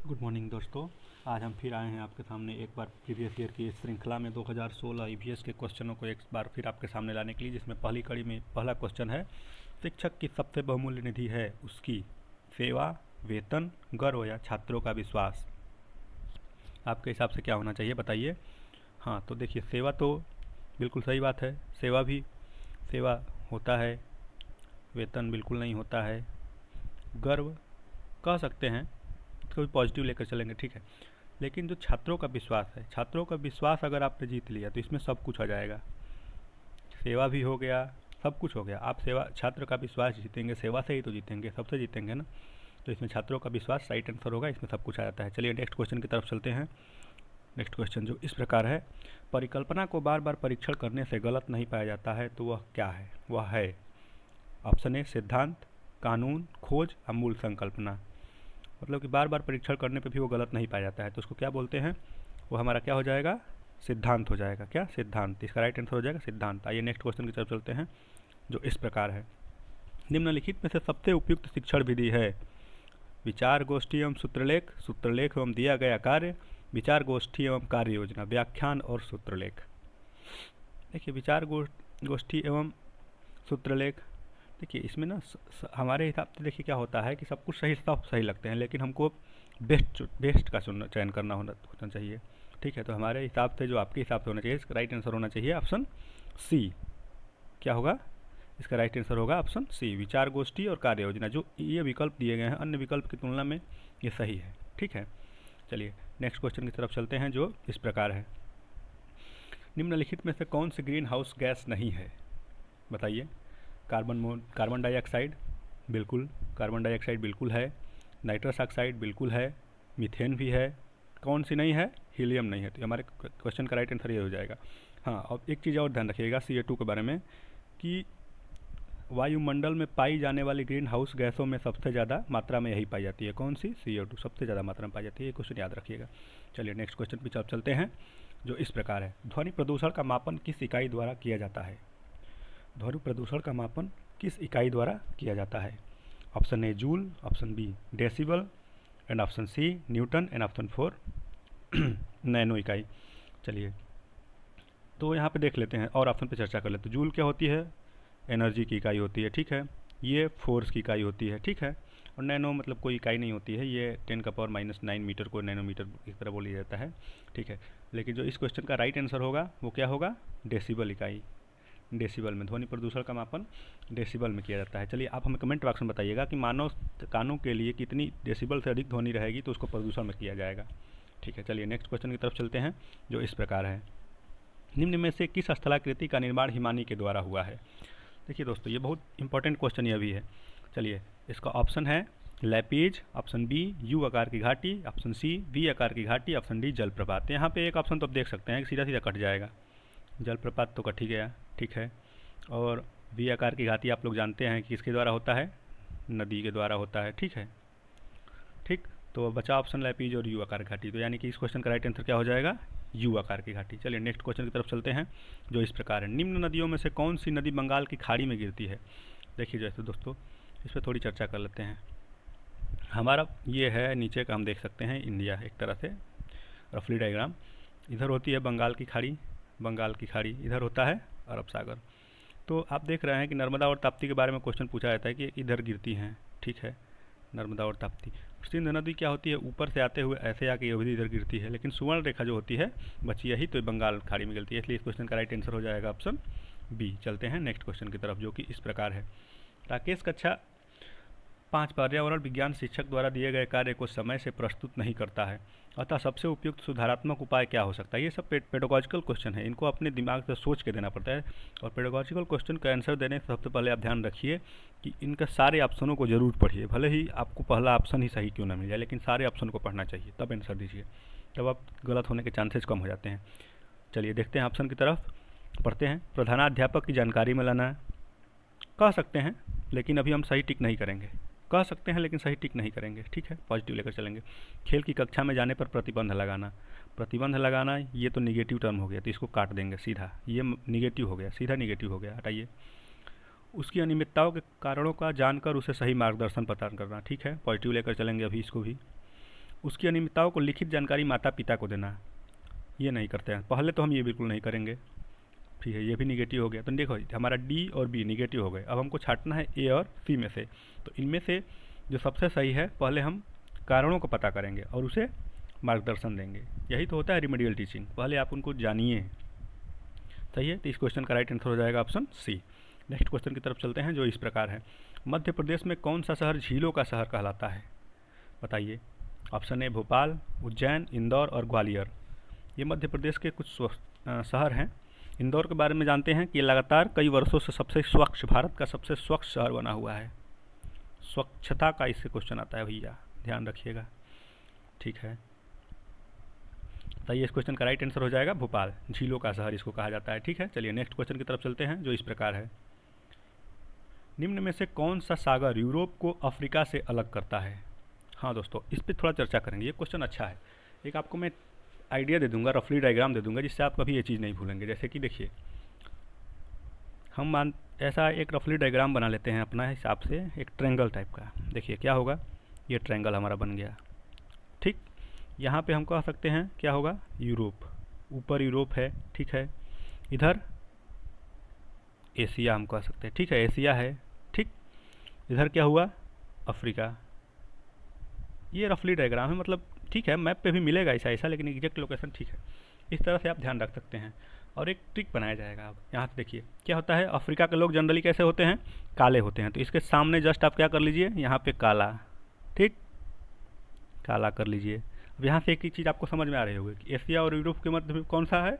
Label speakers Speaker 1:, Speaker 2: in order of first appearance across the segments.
Speaker 1: Good morning दोस्तों। आज हम फिर आए हैं आपके सामने एक बार प्रीवियस ईयर की इस श्रृंखला में 2016 ईवीएस के क्वेश्चनों को एक बार फिर आपके सामने लाने के लिए, जिसमें पहली कड़ी में पहला क्वेश्चन है, शिक्षक की सबसे बहुमूल्य निधि है उसकी सेवा, वेतन, गर्व या छात्रों का विश्वास। आपके हिसाब से क्या होना चाहिए बताइए। हाँ तो देखिए, सेवा तो बिल्कुल सही बात है, सेवा होता है, वेतन बिल्कुल नहीं होता है, गर्व कह सकते हैं, कोई पॉजिटिव लेकर चलेंगे, ठीक है। लेकिन जो छात्रों का विश्वास है, छात्रों का विश्वास अगर आपने जीत लिया तो इसमें सब कुछ आ जाएगा। सेवा भी हो गया, सब कुछ हो गया। आप सेवा, छात्र का विश्वास जीतेंगे, सेवा से ही तो जीतेंगे, सबसे जीतेंगे ना। तो इसमें छात्रों का विश्वास राइट आंसर होगा, इसमें सब कुछ आ जाता है। चलिए नेक्स्ट क्वेश्चन की तरफ चलते हैं। नेक्स्ट क्वेश्चन जो इस प्रकार है, परिकल्पना को बार बार परीक्षण करने से गलत नहीं पाया जाता है तो वह क्या है? वह है ऑप्शन ए सिद्धांत, कानून, खोज या मूल संकल्पना। मतलब कि बार बार परीक्षण करने पे भी वो गलत नहीं पाया जाता है तो उसको क्या बोलते हैं? वो हमारा क्या हो जाएगा? सिद्धांत हो जाएगा। क्या? सिद्धांत। इसका राइट आंसर हो जाएगा सिद्धांत। आइए नेक्स्ट क्वेश्चन की तरफ चलते हैं जो इस प्रकार है, निम्नलिखित में से सबसे उपयुक्त शिक्षण विधि है? विचार गोष्ठी एवं सूत्रलेख, सूत्रलेख एवं दिया गया कार्य, विचार गोष्ठी एवं कार्य योजना, व्याख्यान और सूत्रलेख। देखिए विचार गोष्ठी एवं सूत्रलेख, देखिए इसमें ना हमारे हिसाब से देखिए क्या होता है कि सब कुछ सब सही लगते हैं, लेकिन हमको बेस्ट का चयन करना होना चाहिए, ठीक है। तो हमारे हिसाब से, जो आपके हिसाब से होना चाहिए, इसका राइट आंसर होना चाहिए ऑप्शन सी। क्या होगा? इसका राइट आंसर होगा ऑप्शन सी, विचार गोष्ठी और कार्य योजना। जो ये विकल्प दिए गए हैं अन्य विकल्प की तुलना में ये सही है, ठीक है। चलिए नेक्स्ट क्वेश्चन की तरफ चलते हैं जो इस प्रकार है, निम्नलिखित में से कौन सी ग्रीन हाउस गैस नहीं है? बताइए। कार्बन डाइऑक्साइड बिल्कुल, कार्बन डाइऑक्साइड बिल्कुल है, नाइट्रस ऑक्साइड बिल्कुल है, मीथेन भी है, कौन सी नहीं है? हीलियम नहीं है। तो हमारे क्वेश्चन का राइट आंसर ये हो जाएगा। हाँ, और एक चीज़ और ध्यान रखिएगा CO2 के बारे में, कि वायुमंडल में पाई जाने वाली ग्रीन हाउस गैसों में सबसे ज़्यादा मात्रा में यही पाई जाती है। कौन सी? CO2 सबसे ज़्यादा मात्रा में पाई जाती है, ये क्वेश्चन याद रखिएगा। चलिए नेक्स्ट क्वेश्चन पे चलते हैं जो इस प्रकार है, ध्वनि प्रदूषण का मापन किस इकाई द्वारा किया जाता है? ध्वनि प्रदूषण का मापन किस इकाई द्वारा किया जाता है? Option A joule, option B decibel, and option C newton, and option 4 nano इकाई। चलिए तो यहाँ पे देख लेते हैं और ऑप्शन पे चर्चा कर लेते हैं। जूल क्या होती है? एनर्जी की इकाई होती है, ठीक है। ये फोर्स की इकाई होती है, ठीक है। और नैनो मतलब कोई इकाई नहीं होती है, ये 10⁻⁹ मीटर को नैनोमीटर की तरह बोली जाता है, ठीक है। लेकिन जो इस क्वेश्चन का राइट आंसर होगा वो क्या होगा? डेसिबल इकाई। डेसिबल में ध्वनि प्रदूषण का मापन डेसिबल में किया जाता है। चलिए आप हमें कमेंट बॉक्स में बताइएगा कि मानव कानों के लिए कितनी डेसिबल से अधिक ध्वनि रहेगी तो उसको प्रदूषण में किया जाएगा, ठीक है। चलिए नेक्स्ट क्वेश्चन की तरफ चलते हैं जो इस प्रकार है, निम्न में से किस स्थलाकृति का निर्माण हिमानी के द्वारा हुआ है? देखिए दोस्तों, ये बहुत इंपॉर्टेंट क्वेश्चन ये भी है। चलिए इसका ऑप्शन है लैपीज, ऑप्शन बी यू आकार की घाटी, ऑप्शन सी वी आकार की घाटी, ऑप्शन डी जलप्रपात। यहाँ पे एक ऑप्शन तो आप देख सकते हैं कि सीधा सीधा कट जाएगा, जलप्रपात तो कट ही गया, ठीक है। और वी आकार की घाटी आप लोग जानते हैं कि किसके द्वारा होता है? नदी के द्वारा होता है, ठीक है। ठीक, तो बचा ऑप्शन लैपीज और यू आकार घाटी। तो यानी कि इस क्वेश्चन का राइट आंसर क्या हो जाएगा? यू आकार की घाटी। चलिए नेक्स्ट क्वेश्चन की तरफ चलते हैं जो इस प्रकार है, निम्न नदियों में से कौन सी नदी बंगाल की खाड़ी में गिरती है? देखिए जैसे दोस्तों, इस पर थोड़ी चर्चा कर लेते हैं। हमारा ये है नीचे का, हम देख सकते हैं इंडिया एक तरह से रफली डायग्राम। इधर होती है बंगाल की खाड़ी, बंगाल की खाड़ी, इधर होता है अरब सागर। तो आप देख रहे हैं कि नर्मदा और ताप्ती के बारे में क्वेश्चन पूछा जाता है कि इधर गिरती हैं, ठीक है, नर्मदा और ताप्ती। सिंध नदी क्या होती है? ऊपर से आते हुए ऐसे आके ये भी इधर गिरती है, लेकिन सुवर्ण रेखा जो होती है बची यही, तो बंगाल खाड़ी में गिरती है, इसलिए इस क्वेश्चन का राइट आंसर हो जाएगा ऑप्शन बी। चलते हैं नेक्स्ट क्वेश्चन की तरफ जो कि इस प्रकार है, राकेश कक्षा 5 पर्यावरण विज्ञान शिक्षक द्वारा दिए गए कार्य को समय से प्रस्तुत नहीं करता है, अतः सबसे उपयुक्त सुधारात्मक उपाय क्या हो सकता है? ये सब पेडागॉजिकल क्वेश्चन है, इनको अपने दिमाग से सोच के देना पड़ता है। और पेडागॉजिकल क्वेश्चन का आंसर देने से सबसे पहले आप ध्यान रखिए कि इनका सारे ऑप्शनों को जरूर पढ़िए, भले ही आपको पहला ऑप्शन ही सही क्यों ना मिल जाए, लेकिन सारे ऑप्शन को पढ़ना चाहिए, तब आंसर दीजिए, तब आप गलत होने के चांसेस कम हो जाते हैं। चलिए देखते हैं ऑप्शन की तरफ, पढ़ते हैं। प्रधानाध्यापक की जानकारी में लाना, कह सकते हैं लेकिन अभी हम सही टिक नहीं करेंगे, कह सकते हैं लेकिन सही टिक नहीं करेंगे, ठीक है, पॉजिटिव लेकर चलेंगे। खेल की कक्षा में जाने पर प्रतिबंध लगाना, प्रतिबंध लगाना ये तो निगेटिव टर्म हो गया, तो इसको काट देंगे सीधा, ये निगेटिव हो गया, सीधा निगेटिव हो गया, हटाइए। उसकी अनियमितताओं के कारणों का जानकर उसे सही मार्गदर्शन प्रदान करना, ठीक है, पॉजिटिव लेकर चलेंगे अभी इसको भी। उसकी अनियमितताओं को लिखित जानकारी माता पिता को देना, ये नहीं करते हैं। पहले तो हम ये बिल्कुल नहीं करेंगे, ठीक है। ये भी निगेटिव हो गया। तो देखो हमारा डी और बी निगेटिव हो गए। अब हमको छांटना है ए और सी में से। तो इनमें से जो सबसे सही है, पहले हम कारणों को पता करेंगे और उसे मार्गदर्शन देंगे। यही तो होता है रिमेडियल टीचिंग, पहले आप उनको जानिए। सही है। तो इस क्वेश्चन का राइट आंसर हो जाएगा ऑप्शन सी। नेक्स्ट क्वेश्चन की तरफ चलते हैं जो इस प्रकार है। मध्य प्रदेश में कौन सा शहर झीलों का शहर कहलाता है? बताइए। ऑप्शन ए भोपाल, उज्जैन, इंदौर और ग्वालियर। ये मध्य प्रदेश के कुछ शहर हैं। इंदौर के बारे में जानते हैं कि ये लगातार कई वर्षों से सबसे स्वच्छ, भारत का सबसे स्वच्छ शहर बना हुआ है। स्वच्छता का इससे क्वेश्चन आता है भैया, ध्यान रखिएगा, ठीक है। तो ये इस क्वेश्चन का राइट आंसर हो जाएगा भोपाल, झीलों का शहर इसको कहा जाता है, ठीक है। चलिए नेक्स्ट क्वेश्चन की तरफ चलते हैं जो इस प्रकार है। निम्न में से कौन सा सागर यूरोप को अफ्रीका से अलग करता है? हाँ दोस्तों, इस पर थोड़ा चर्चा करेंगे। ये क्वेश्चन अच्छा है। एक आपको मैं आइडिया दे दूंगा, रफली डायग्राम दे दूंगा, जिससे आप कभी ये चीज़ नहीं भूलेंगे। जैसे कि देखिए, हम ऐसा एक रफली डायग्राम बना लेते हैं अपना हिसाब से, एक ट्रायंगल टाइप का। देखिए क्या होगा, ये ट्रायंगल हमारा बन गया, ठीक। यहाँ पे हम कह सकते हैं क्या होगा, यूरोप, ऊपर यूरोप है, ठीक है। इधर एशिया हम कह सकते हैं, ठीक है, एशिया है, ठीक। इधर क्या हुआ, अफ्रीका। ये रफली डायग्राम है, मतलब ठीक है, मैप पे भी मिलेगा ऐसा ऐसा, लेकिन एग्जैक्ट लोकेशन ठीक है। इस तरह से आप ध्यान रख सकते हैं। और एक ट्रिक बनाया जाएगा। अब यहाँ से देखिए क्या होता है, अफ्रीका के लोग जनरली कैसे होते हैं, काले होते हैं। तो इसके सामने जस्ट आप क्या कर लीजिए, यहाँ पे काला, ठीक, काला कर लीजिए। अब यहाँ से एक ही चीज़ आपको समझ में आ रही होगी कि एशिया और यूरोप के मध्य में कौन सा है,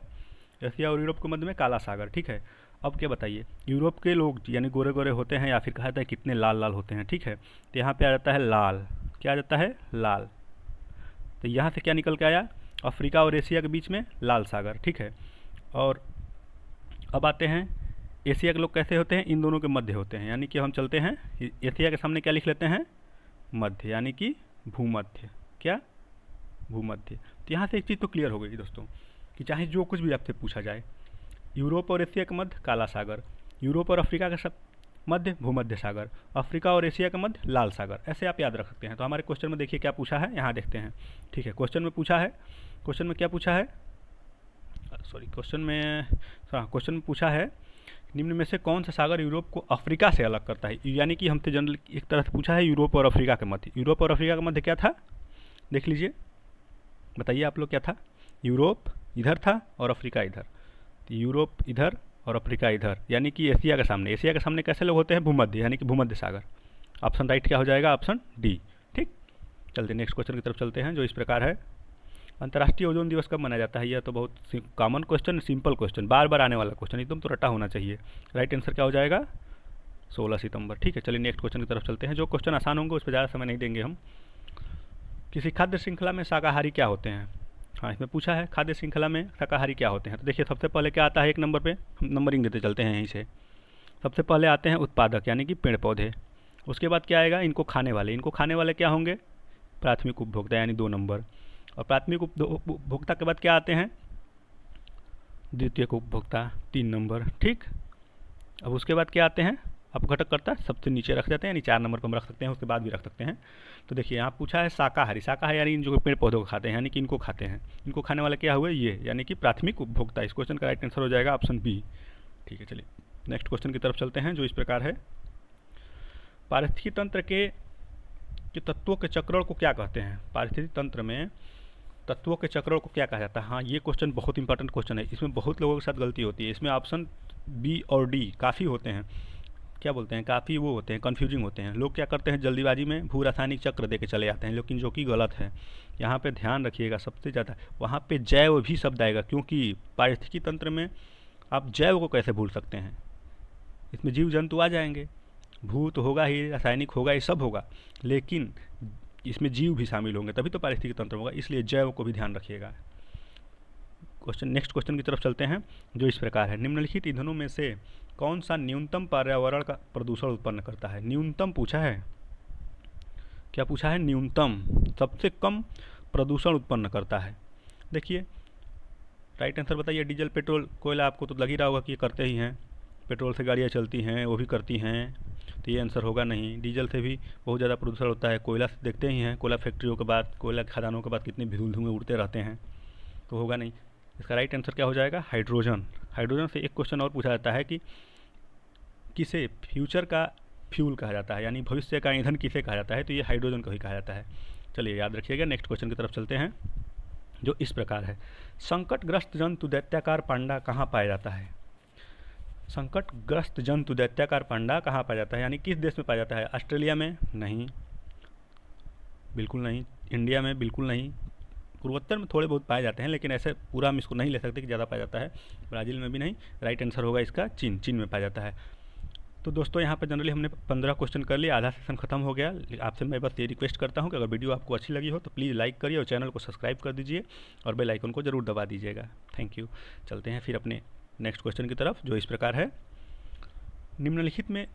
Speaker 1: एशिया और यूरोप के मध्य में काला सागर, ठीक है। अब क्या बताइए, यूरोप के लोग यानी गोरे गोरे होते हैं, या फिर कहा जाता है कितने लाल लाल होते हैं, ठीक है। तो यहाँ पे आ जाता है लाल, क्या आ जाता है, लाल। तो यहाँ से क्या निकल के आया, अफ्रीका और एशिया के बीच में लाल सागर, ठीक है। और अब आते हैं, एशिया के लोग कैसे होते हैं, इन दोनों के मध्य होते हैं। यानी कि हम चलते हैं, एशिया के सामने क्या लिख लेते हैं, मध्य, यानी कि भूमध्य, क्या, भूमध्य। तो यहाँ से एक चीज़ तो क्लियर हो गई दोस्तों कि चाहे जो कुछ भी आपसे पूछा जाए, यूरोप और एशिया के मध्य काला सागर, यूरोप और अफ्रीका के मध्य भूमध्य सागर, अफ्रीका और एशिया के मध्य लाल सागर, ऐसे आप याद रख सकते हैं। तो हमारे क्वेश्चन में देखिए क्या पूछा है, यहाँ देखते हैं, ठीक है। क्वेश्चन में पूछा है, क्वेश्चन में क्या पूछा है, सॉरी, क्वेश्चन में पूछा है, निम्न में से कौन सा सागर यूरोप को अफ्रीका से अलग करता है? यानी कि हमसे जनरल एक तरह से पूछा है यूरोप और अफ्रीका के मध्य। यूरोप और अफ्रीका के मध्य क्या था, देख लीजिए, बताइए आप लोग क्या था, यूरोप इधर था और अफ्रीका इधर। तो यूरोप इधर और अफ्रीका इधर, यानी कि एशिया के सामने। एशिया के सामने कैसे लोग होते हैं, भूमध्य, यानी कि भूमध्य सागर। ऑप्शन राइट क्या हो जाएगा, ऑप्शन डी, ठीक। चलते नेक्स्ट क्वेश्चन की तरफ चलते हैं जो इस प्रकार है। अंतर्राष्ट्रीय ओजोन दिवस कब मनाया जाता है? यह तो बहुत कॉमन क्वेश्चन, सिंपल क्वेश्चन, बार बार आने वाला क्वेश्चन, एकदम तो रटा होना चाहिए। राइट आंसर क्या हो जाएगा, 16 सितंबर, ठीक है। चलिए नेक्स्ट क्वेश्चन की तरफ चलते हैं। जो क्वेश्चन आसान होंगे उस पर ज़्यादा समय नहीं देंगे हम। किसी खाद्य श्रृंखला में शाकाहारी क्या होते हैं? हाँ, इसमें पूछा है खाद्य श्रृंखला में शाकाहारी क्या होते हैं। तो देखिए सबसे पहले क्या आता है, एक नंबर पे हम नंबरिंग देते चलते हैं यहीं से। सबसे पहले आते हैं उत्पादक, यानी कि पेड़ पौधे। उसके बाद क्या आएगा, इनको खाने वाले। इनको खाने वाले क्या होंगे, प्राथमिक उपभोक्ता, यानी 2 नंबर। और प्राथमिक उपभोक्ता के बाद क्या आते हैं, द्वितीयक उपभोक्ता, 3 नंबर, ठीक। अब उसके बाद क्या आते हैं, अब घटककर्ता सबसे नीचे रख देते हैं, यानी 4 नंबर पर हम रख सकते हैं, उसके बाद भी रख सकते हैं। तो देखिए यहाँ पूछा है शाकाहारी, शाकाहारी यानी इन जो पेड़ पौधों को खाते हैं, यानी कि इनको खाते हैं। इनको खाने वाले क्या हुए, ये, यानी कि प्राथमिक उपभोक्ता। इस क्वेश्चन का राइट आंसर हो जाएगा ऑप्शन बी, ठीक है। चलिए नेक्स्ट क्वेश्चन की तरफ चलते हैं जो इस प्रकार है। पारिस्थितिकी तंत्र के तत्वों के चक्रण को क्या कहते हैं? पारिस्थितिकी तंत्र में तत्वों के चक्रण को क्या कहा जाता है? हाँ, ये क्वेश्चन बहुत इंपॉर्टेंट क्वेश्चन है। इसमें बहुत लोगों के साथ गलती होती है। इसमें ऑप्शन बी और डी काफ़ी होते हैं, क्या बोलते हैं, काफ़ी वो होते हैं, कन्फ्यूजिंग होते हैं। लोग क्या करते हैं, जल्दीबाजी में भू रासायनिक चक्र दे के चले जाते हैं, लेकिन जो कि गलत है। यहाँ पे ध्यान रखिएगा, सबसे ज़्यादा वहाँ पे जैव भी शब्द आएगा, क्योंकि पारिस्थितिकी तंत्र में आप जैव को कैसे भूल सकते हैं, इसमें जीव जंतु आ जाएंगे, भू तो होगा ही, रासायनिक होगा, ये सब होगा, लेकिन इसमें जीव भी शामिल होंगे, तभी तो पारिस्थितिकी तंत्र होगा। इसलिए जैव को भी ध्यान रखिएगा। नेक्स्ट क्वेश्चन की तरफ चलते हैं जो इस प्रकार है। निम्नलिखित ईंधनों में से कौन सा न्यूनतम पर्यावरण का प्रदूषण उत्पन्न करता है? न्यूनतम पूछा है, क्या पूछा है, न्यूनतम, सबसे कम प्रदूषण उत्पन्न करता है। देखिए राइट आंसर बताइए, डीजल, पेट्रोल, कोयला, आपको तो लग ही रहा होगा कि ये करते ही हैं। पेट्रोल से गाड़ियाँ चलती हैं वो भी करती हैं, तो ये आंसर होगा नहीं। डीजल से भी बहुत ज़्यादा प्रदूषण होता है, कोयला से देखते ही हैं, कोयला फैक्ट्रियों के बाद, कोयला खदानों के बाद कितने धुएँ उड़ते रहते हैं, तो होगा नहीं। इसका राइट आंसर क्या हो जाएगा? हाइड्रोजन। हाइड्रोजन से एक क्वेश्चन और पूछा जाता है कि किसे फ्यूचर का फ्यूल कहा जाता है, यानी भविष्य का ईंधन किसे कहा जाता है, तो ये हाइड्रोजन को ही कहा जाता है। चलिए याद रखिएगा। नेक्स्ट क्वेश्चन की तरफ चलते हैं जो इस प्रकार है। संकटग्रस्त जंतु दैत्याकार पांडा कहाँ पाया जाता है? संकटग्रस्त जंतु दैत्याकार पांडा कहाँ पाया जाता है, यानी किस देश में पाया जाता है? ऑस्ट्रेलिया में? नहीं, बिल्कुल नहीं। इंडिया में? बिल्कुल नहीं। पूर्वोत्तर में थोड़े बहुत पाए जाते हैं, लेकिन ऐसे पूरा हम इसको नहीं ले सकते कि ज़्यादा पाया जाता है। ब्राज़ील में भी नहीं। राइट आंसर होगा इसका चीन। चीन में पाया जाता है। तो दोस्तों यहाँ पर जनरली हमने 15 क्वेश्चन कर लिए, आधा सेशन खत्म हो गया। आपसे मैं बस ये रिक्वेस्ट करता हूँ कि अगर वीडियो आपको अच्छी लगी हो तो प्लीज़ लाइक करिए और चैनल को सब्सक्राइब कर दीजिए और बेल आइकन को ज़रूर दबा दीजिएगा। Thank you. चलते हैं फिर अपने नेक्स्ट क्वेश्चन की तरफ जो इस प्रकार है। निम्नलिखित में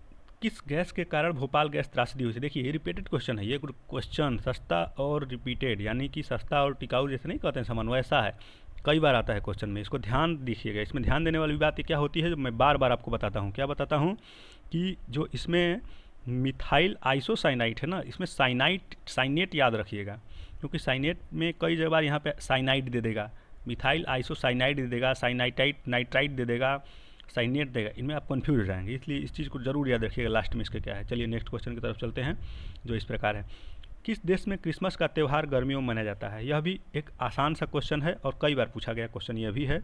Speaker 1: किस गैस के कारण भोपाल गैस त्रासदी हुई थी? देखिए ये रिपीटेड क्वेश्चन है, ये क्वेश्चन सस्ता और रिपीटेड, यानी कि सस्ता और टिकाऊ जैसे नहीं कहते हैं सामान, वैसा है, कई बार आता है क्वेश्चन में। इसको ध्यान दीजिएगा। इसमें ध्यान देने वाली बात क्या होती है जो मैं बार बार आपको बताता हूँ। क्या बताता हूँ कि जो इसमें मिथाइल आइसोसाइनाइट है ना, इसमें साइनेट याद रखिएगा, क्योंकि साइनेट में कई बार यहाँ पे साइनाइड दे देगा, मिथाइल आइसोसाइनाइड दे देगा, नाइट्राइट दे देगा, साइनेट देगा, इनमें आप कंफ्यूज हो जाएंगे, इसलिए इस चीज़ को जरूर याद रखिएगा लास्ट में इसके क्या है। चलिए नेक्स्ट क्वेश्चन की तरफ चलते हैं जो इस प्रकार है। किस देश में क्रिसमस का त्यौहार गर्मियों में मनाया जाता है? यह भी एक आसान सा क्वेश्चन है और कई बार पूछा गया क्वेश्चन यह भी है,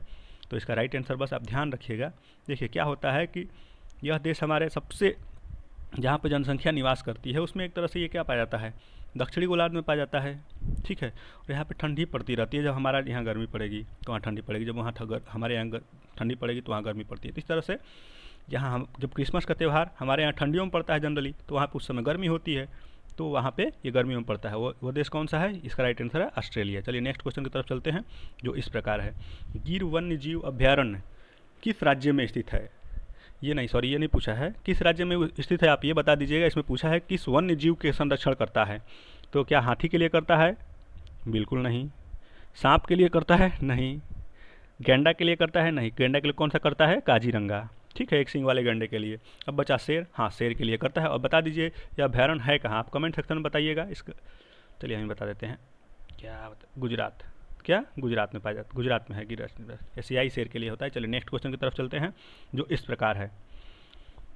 Speaker 1: तो इसका राइट आंसर बस आप ध्यान रखिएगा। देखिए क्या होता है कि यह देश हमारे सबसे जहाँ पर जनसंख्या निवास करती है उसमें एक तरह से ये क्या पाया जाता है? दक्षिणी गोलार्ध में पाया जाता है, ठीक है। और यहाँ पे ठंडी पड़ती रहती है, जब हमारा यहाँ गर्मी पड़ेगी तो वहाँ ठंडी पड़ेगी, जब वहाँ हमारे यहाँ ठंडी पड़ेगी तो वहाँ गर्मी पड़ती है। तो इस तरह से जहाँ हम जब क्रिसमस का त्यौहार हमारे यहाँ ठंडियों में पड़ता है जनरली, तो वहाँ पर उस समय गर्मी होती है, तो वहाँ पे ये गर्मियों में पड़ता है। वो देश कौन सा है? इसका राइट आंसर है ऑस्ट्रेलिया। चलिए नेक्स्ट क्वेश्चन की तरफ चलते हैं जो इस प्रकार है। गिर वन्य जीव अभ्यारण्य किस राज्य में स्थित है? ये नहीं पूछा है किस राज्य में स्थित है, आप ये बता दीजिएगा। इसमें पूछा है किस वन्य जीव के संरक्षण करता है, तो क्या हाथी के लिए करता है? बिल्कुल नहीं। सांप के लिए करता है? नहीं। गैंडा के लिए करता है? नहीं। गैंडा के लिए कौन सा करता है? काजीरंगा, ठीक है, एक सिंग वाले गैंडे के लिए। अब बचा शेर, हाँ शेर के लिए करता है। और बता दीजिए यह अभ्यारण्य है कहाँ, आप कमेंट सेक्शन में बताइएगा इसका। चलिए हम बता देते हैं, गुजरात। क्या गुजरात में पाया जाता? गुजरात में है गिर एशियाई शेर के लिए होता है। चलिए नेक्स्ट क्वेश्चन की तरफ चलते हैं जो इस प्रकार है।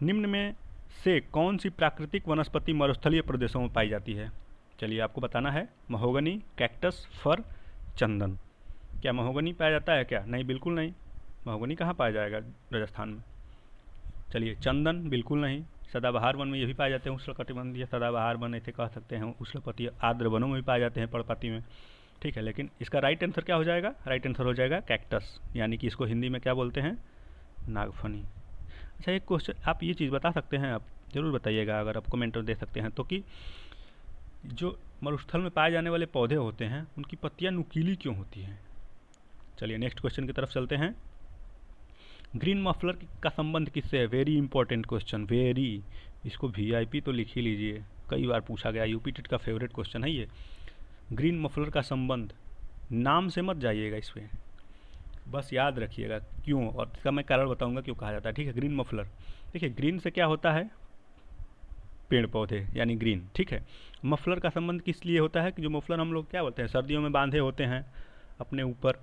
Speaker 1: निम्न में से कौन सी प्राकृतिक वनस्पति मरुस्थलीय प्रदेशों में पाई जाती है? चलिए आपको बताना है। महोगनी, कैक्टस, फर, चंदन। क्या महोगनी पाया जाता है क्या? नहीं, बिल्कुल नहीं। महोगनी कहाँ पाया जाएगा? राजस्थान में। चलिए चंदन बिल्कुल नहीं। सदाबहार वन में ये भी पाए जाते हैं, उष्णकटिबंधीय सदाबहार वन ऐसे कह सकते हैं, उष्णकटिबंधीय आर्द्र वनों में भी पाए जाते हैं, पर्णपाती में, ठीक है। लेकिन इसका राइट आंसर क्या हो जाएगा? राइट आंसर हो जाएगा कैक्टस, यानी कि इसको हिंदी में क्या बोलते हैं? नागफनी। अच्छा एक क्वेश्चन आप ये चीज़ बता सकते हैं, आप ज़रूर बताइएगा अगर आप कमेंट दे सकते हैं तो, कि जो मरुस्थल में पाए जाने वाले पौधे होते हैं उनकी पत्तियाँ नुकीली क्यों होती हैं? चलिए नेक्स्ट क्वेश्चन की तरफ चलते हैं। ग्रीन मफलर का संबंध किससे है? वेरी इंपॉर्टेंट क्वेश्चन, वेरी, इसको VIP तो लिख ही लीजिए, कई बार पूछा गया, यूपी टेट का फेवरेट क्वेश्चन है ये। ग्रीन मफलर का संबंध, नाम से मत जाइएगा इस पर, बस याद रखिएगा क्यों, और इसका मैं कारण बताऊंगा क्यों कहा जाता है, ठीक है। ग्रीन मफलर, देखिए ग्रीन से क्या होता है? पेड़ पौधे यानी ग्रीन, ठीक है। मफलर का संबंध किस लिए होता है कि जो मफलर हम लोग क्या बोलते हैं, सर्दियों में बांधे होते हैं अपने ऊपर,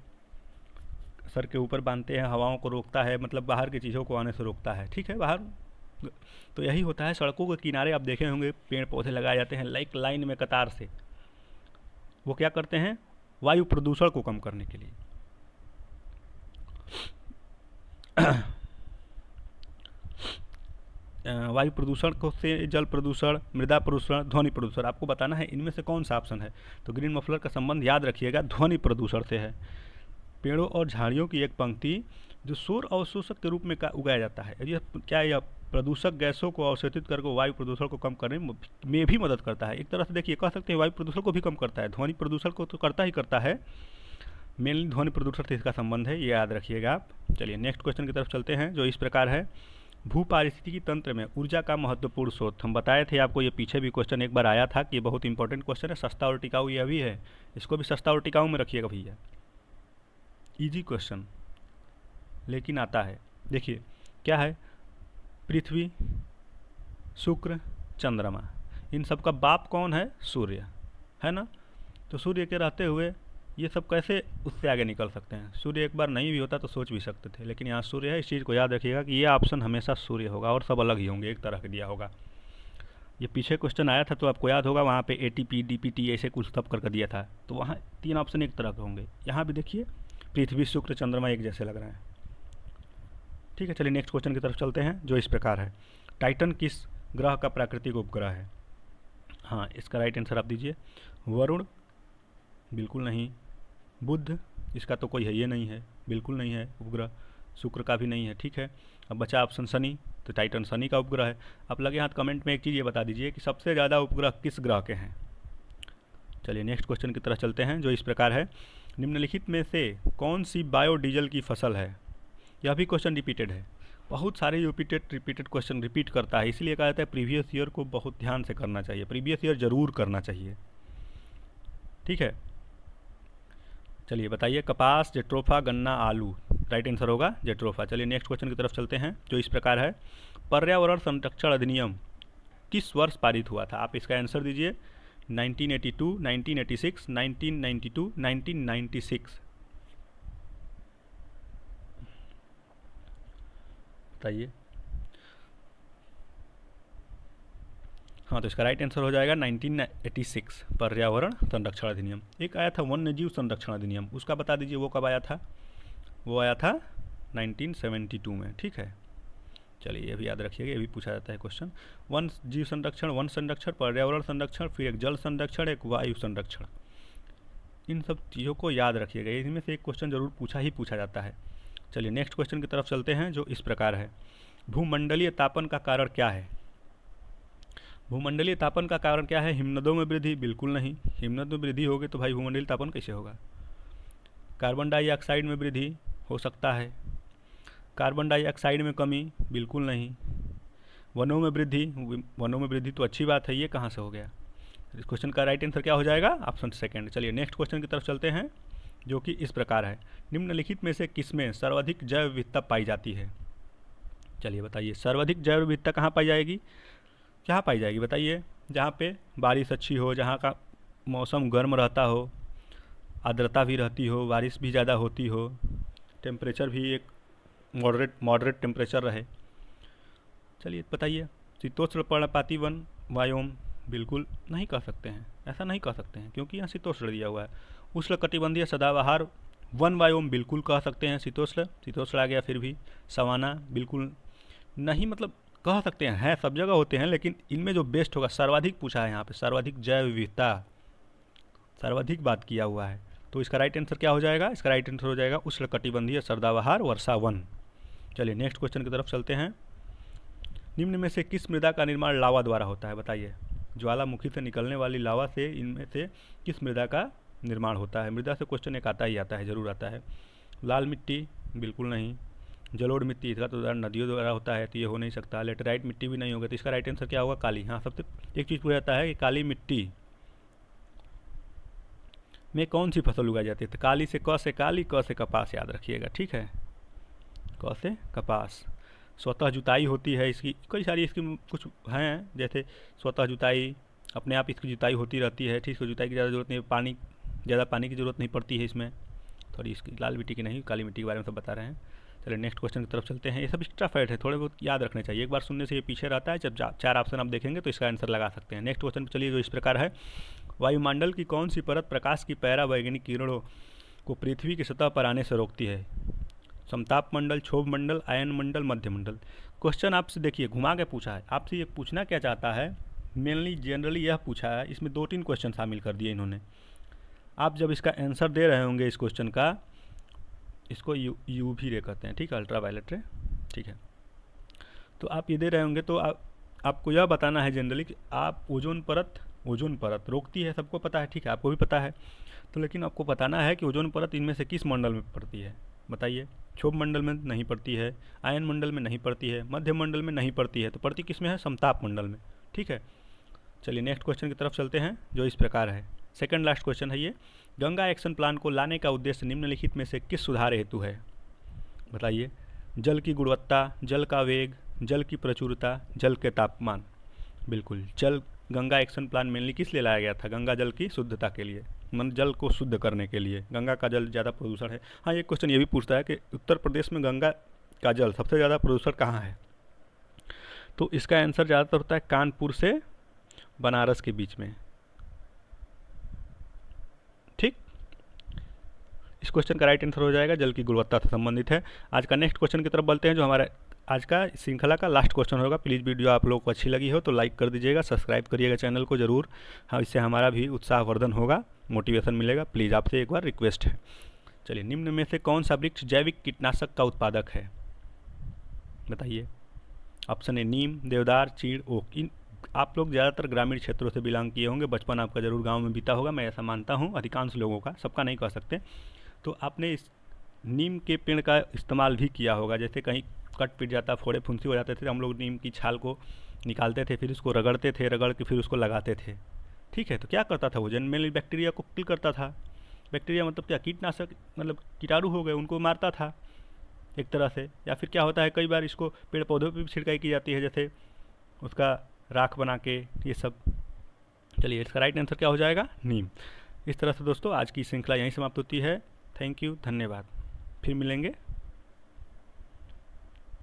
Speaker 1: सर के ऊपर बांधते हैं, हवाओं को रोकता है, मतलब बाहर की चीज़ों को आने से रोकता है, ठीक है, बाहर। तो यही होता है, सड़कों के किनारे आप देखे होंगे पेड़ पौधे लगाए जाते हैं लाइक लाइन में कतार से। वो क्या करते हैं? वायु प्रदूषण को कम करने के लिए। वायु प्रदूषण को से जल प्रदूषण, मृदा प्रदूषण, ध्वनि प्रदूषण, आपको बताना है इनमें से कौन सा ऑप्शन है। तो ग्रीन मफलर का संबंध याद रखिएगा ध्वनि प्रदूषण से है। पेड़ों और झाड़ियों की एक पंक्ति जो सौर अवशोषक के रूप में उगाया जाता है, यह प्रदूषक गैसों को अवशोषित करके वायु प्रदूषण को कम करने में भी मदद करता है। एक तरह से देखिए कह सकते हैं वायु प्रदूषण को भी कम करता है, ध्वनि प्रदूषण को तो करता ही करता है, मेनली ध्वनि प्रदूषण से इसका संबंध है, ये याद रखिएगा आप। चलिए नेक्स्ट क्वेश्चन की तरफ चलते हैं जो इस प्रकार है। भूपारिस्थितिकी तंत्र में ऊर्जा का महत्वपूर्ण स्रोत, हम बताए थे आपको, ये पीछे भी क्वेश्चन एक बार आया था कि ये बहुत इंपॉर्टेंट क्वेश्चन है, सस्ता और टिकाऊ ये भी है, इसको भी सस्ता और टिकाऊ में रखिएगा भैया, इजी क्वेश्चन लेकिन आता है। देखिए क्या है, पृथ्वी, शुक्र, चंद्रमा, इन सब का बाप कौन है? सूर्य है ना। तो सूर्य के रहते हुए ये सब कैसे उससे आगे निकल सकते हैं? सूर्य एक बार नहीं भी होता तो सोच भी सकते थे, लेकिन यहाँ सूर्य है। इस चीज़ को याद रखिएगा कि ये ऑप्शन हमेशा सूर्य होगा और सब अलग ही होंगे, एक तरह का दिया होगा। ये पीछे क्वेश्चन आया था तो आपको याद होगा, वहाँ पे ATP DPT ऐसे कुछ सब करके दिया था, तो वहाँ 3 ऑप्शन एक तरह के होंगे। यहाँ भी देखिए पृथ्वी, शुक्र, चंद्रमा एक जैसे लग रहे हैं। ठीक है, चलिए नेक्स्ट क्वेश्चन की तरफ चलते हैं, जो इस प्रकार है। टाइटन किस ग्रह का प्राकृतिक उपग्रह है? हाँ, इसका राइट आंसर आप दीजिए। वरुण, बिल्कुल नहीं। बुध, इसका तो कोई है ये नहीं है, बिल्कुल नहीं है उपग्रह। शुक्र का भी नहीं है। ठीक है, अब बचा ऑप्शन शनि, तो टाइटन शनि का उपग्रह है। अब लगे हाथ कमेंट में एक चीज़ ये बता दीजिए कि सबसे ज़्यादा उपग्रह किस ग्रह के हैं। चलिए नेक्स्ट क्वेश्चन की तरफ चलते हैं, जो इस प्रकार है। निम्नलिखित में से कौन सी बायोडीजल की फसल है? यह भी क्वेश्चन रिपीटेड है, बहुत सारे रिपीटेड क्वेश्चन रिपीट करता है, इसलिए कहा जाता है प्रीवियस ईयर को बहुत ध्यान से करना चाहिए, प्रीवियस ईयर ज़रूर करना चाहिए। ठीक है, चलिए बताइए। कपास, जेट्रोफा, गन्ना, आलू, राइट आंसर होगा जेट्रोफा। चलिए नेक्स्ट क्वेश्चन की तरफ चलते हैं, जो इस प्रकार है। पर्यावरण संरक्षण अधिनियम किस वर्ष पारित हुआ था? आप इसका आंसर दीजिए। 1982, 1986, 1992, 1996, बताइए। हाँ, तो इसका राइट आंसर हो जाएगा 1986, पर्यावरण संरक्षण अधिनियम। एक आया था वन्यजीव संरक्षण अधिनियम, उसका बता दीजिए वो कब आया था? वो आया था 1972 में। ठीक है, चलिए ये भी याद रखिएगा, ये भी पूछा जाता है क्वेश्चन। वन जीव संरक्षण, वन संरक्षण, पर्यावरण संरक्षण, फिर एक जल संरक्षण, एक वायु संरक्षण, इन सब चीज़ों को याद रखिएगा, इनमें से एक क्वेश्चन जरूर पूछा जाता है। चलिए नेक्स्ट क्वेश्चन की तरफ चलते हैं, जो इस प्रकार है। भूमंडलीय तापन का कारण क्या है? भूमंडलीय तापन का कारण क्या है? हिमनदों में वृद्धि, बिल्कुल नहीं। हिमनद में वृद्धि होगी तो भाई भूमंडलीय तापन कैसे होगा? कार्बन डाइऑक्साइड में वृद्धि हो सकता है। कार्बन डाइऑक्साइड में कमी, बिल्कुल नहीं। वनों में वृद्धि, वनों में वृद्धि तो अच्छी बात है, ये कहाँ से हो गया? इस क्वेश्चन का राइट आंसर क्या हो जाएगा? Option second. चलिए नेक्स्ट क्वेश्चन की तरफ चलते हैं, जो कि इस प्रकार है। निम्नलिखित में से किसमें सर्वाधिक जैव विविधता पाई जाती है? चलिए बताइए, सर्वाधिक जैव विविधता कहाँ पाई जाएगी? कहाँ पाई जाएगी बताइए? जहाँ पे बारिश अच्छी हो, जहाँ का मौसम गर्म रहता हो, आर्द्रता भी रहती हो, बारिश भी ज़्यादा होती हो, टेम्परेचर भी एक मॉडरेट टेम्परेचर रहे। चलिए बताइए। शीतोष्ण पर्णपाती वन वायोम, बिल्कुल नहीं कह सकते हैं, ऐसा नहीं कह सकते हैं, क्योंकि यहाँ शीतोष्ण दिया हुआ है। उष्णकटिबंधीय सदाबहार वन वायोम बिल्कुल कह सकते हैं। शीतोष्ण आ गया, फिर भी सवाना बिल्कुल नहीं, मतलब कह सकते हैं सब जगह होते हैं, लेकिन इनमें जो बेस्ट होगा, सर्वाधिक पूछा है यहाँ पे, सर्वाधिक जैव विविधता, सर्वाधिक बात किया हुआ है, तो इसका राइट आंसर क्या हो जाएगा? इसका राइट आंसर हो जाएगा उष्णकटिबंधीय सदाबहार वर्षा वन। चलिए नेक्स्ट क्वेश्चन की तरफ चलते हैं। निम्न में से किस मृदा का निर्माण लावा द्वारा होता है? बताइए। ज्वालामुखी से निकलने वाली लावा से इनमें से किस मृदा का निर्माण होता है? मृदा से क्वेश्चन एक आता ही आता है, जरूर आता है। लाल मिट्टी, बिल्कुल नहीं। जलोढ़ मिट्टी, इसका तो उदाहरण नदियों द्वारा होता है, तो ये हो नहीं सकता। लेटराइट मिट्टी भी नहीं होगा, तो इसका राइट आंसर क्या होगा? काली। हाँ, सबसे एक चीज़ पूछा जाता है कि काली मिट्टी में कौन सी फसल उगाई जाती है? तो काली से क से काली, क से कपास, याद रखिएगा। ठीक है, क से कपास। स्वतः जुताई होती है इसकी, कई सारी इसकी कुछ हैं, जैसे स्वतः जुताई, अपने आप इसकी जुताई होती रहती है। ठीक है, जुताई की ज़्यादा जरूरत नहीं, ज़्यादा पानी की ज़रूरत नहीं पड़ती है इसमें। थोड़ी इसकी लाल मिट्टी की नहीं, काली मिट्टी के बारे में सब बता रहे हैं। चलिए नेक्स्ट क्वेश्चन की तरफ चलते हैं। ये सब एक्स्ट्रा फैक्ट है, थोड़े बहुत याद रखने चाहिए, एक बार सुनने से ये पीछे रहता है। जब 4 ऑप्शन आप देखेंगे तो इसका आंसर लगा सकते हैं। नेक्स्ट क्वेश्चन चलिए, जो इस प्रकार है। वायुमंडल की कौन सी परत प्रकाश की पैरावैज्ञानिक किरणों को पृथ्वी की सतह पर आने से रोकती है? समताप मंडल, क्षोभ मंडल, आयन मंडल, मध्य मंडल। क्वेश्चन आपसे देखिए घुमा के पूछा है, आपसे ये पूछना क्या चाहता है, मेनली जनरली यह पूछा है, इसमें 2-3 क्वेश्चन शामिल कर दिए इन्होंने। आप जब इसका आंसर दे रहे होंगे इस क्वेश्चन का, इसको UV रे कहते हैं, ठीक है, अल्ट्रावायलेट रे। ठीक है, तो आप ये दे रहे होंगे तो आपको यह बताना है जनरली कि आप ओजोन परत रोकती है, सबको पता है, ठीक है, आपको भी पता है, तो लेकिन आपको बताना है कि ओजोन परत इनमें से किस मंडल में पड़ती है? बताइए। क्षोभ मंडल में नहीं पड़ती है, आयन मंडल में नहीं पड़ती है, मध्य मंडल में नहीं पड़ती है, तो पड़ती किस में है? समताप मंडल में। ठीक है, चलिए नेक्स्ट क्वेश्चन की तरफ चलते हैं, जो इस प्रकार है। सेकंड लास्ट क्वेश्चन है ये। गंगा एक्शन प्लान को लाने का उद्देश्य निम्नलिखित में से किस सुधार हेतु है? बताइए। जल की गुणवत्ता, जल का वेग, जल की प्रचुरता, जल के तापमान। बिल्कुल, जल गंगा एक्शन प्लान मेनली किस लिए लाया गया था? गंगा जल की शुद्धता के लिए, मन जल को शुद्ध करने के लिए। गंगा का जल ज़्यादा प्रदूषण है। हाँ, एक क्वेश्चन ये भी पूछता है कि उत्तर प्रदेश में गंगा का जल सबसे ज़्यादा प्रदूषण कहाँ है? तो इसका आंसर ज़्यादातर होता है कानपुर से बनारस के बीच में। ठीक, इस क्वेश्चन का राइट आंसर हो जाएगा जल की गुणवत्ता से संबंधित है। आज का नेक्स्ट क्वेश्चन की तरफ बढ़ते हैं, जो हमारा आज का श्रृंखला का लास्ट क्वेश्चन होगा। प्लीज़ वीडियो आप लोगों को अच्छी लगी हो तो लाइक कर दीजिएगा, सब्सक्राइब करिएगा चैनल को ज़रूर। हाँ, इससे हमारा भी उत्साहवर्धन होगा, मोटिवेशन मिलेगा। प्लीज़ आपसे एक बार रिक्वेस्ट है। चलिए, निम्न में से कौन सा वृक्ष जैविक कीटनाशक का उत्पादक है? बताइए। ऑप्शन ए नीम, देवदार, चीड़, ओक। इन आप लोग ज़्यादातर ग्रामीण क्षेत्रों से बिलोंग किए होंगे, बचपन आपका ज़रूर गांव में बीता होगा, मैं ऐसा मानता हूं, अधिकांश लोगों का, सबका नहीं कह सकते। तो आपने इस नीम के पेड़ का इस्तेमाल भी किया होगा। जैसे कहीं कट पिट जाता, फोड़े फुंसी हो जाते थे, हम लोग नीम की छाल को निकालते थे, फिर उसको रगड़ते थे, रगड़ के फिर उसको लगाते थे। ठीक है, तो क्या करता था वो? जनरली बैक्टीरिया को किल करता था। बैक्टीरिया मतलब क्या? कीटनाशक, मतलब कीटाणु हो गए, उनको मारता था एक तरह से। या फिर क्या होता है, कई बार इसको पेड़ पौधों पर भी छिड़काई की जाती है, जैसे उसका राख बना के, ये सब। चलिए, इसका राइट आंसर क्या हो जाएगा? नीम। इस तरह से दोस्तों आज की श्रृंखला यहीं समाप्त होती है। थैंक यू, धन्यवाद। फिर मिलेंगे